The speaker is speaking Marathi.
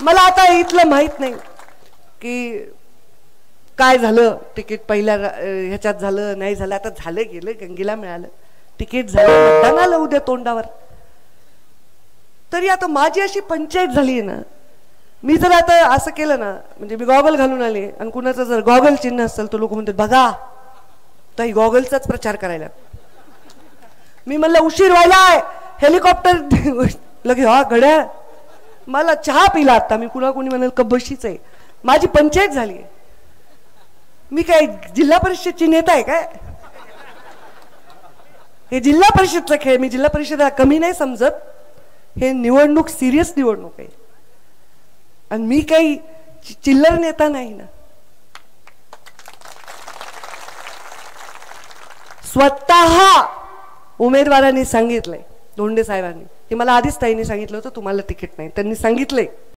मला आता इथलं माहित नाही की काय झालं, तिकीट पहिल्या ह्याच्यात झालं नाही झालं, आता झालं गेलं, गंगेला मिळालं तिकीट, झालं मतदान आलं उद्या तोंडावर. तरी आता माझी अशी पंचायत झाली आहे ना, मी जर आता असं केलं ना, म्हणजे मी गॉगल घालून आले आणि कुणाचं जर गॉगल चिन्ह असेल तर लोक म्हणतात बघा ताई गॉगलचाच प्रचार करायला. मी म्हणलं उशीर व्हायलाय, हेलिकॉप्टर लगे हा घड्याळ. मला चहा पिला आता, मी कुणी म्हणाल कब्बशीच आहे. माझी पंचायत झाली. मी काय जिल्हा परिषदची नेता आहे काय? हे जिल्हा परिषदचा खेळ, मी जिल्हा परिषदेला कमी नाही समजत. हे निवडणूक सिरियस निवडणूक आहे आणि मी काही चिल्लर नेता नाही ना. स्वतः उमेदवारांनी सांगितलंय, धोंडे साहेबांनी, की मला आधीच ताईंनी सांगितलं होतं तुम्हाला तिकीट नाही, त्यांनी सांगितलंय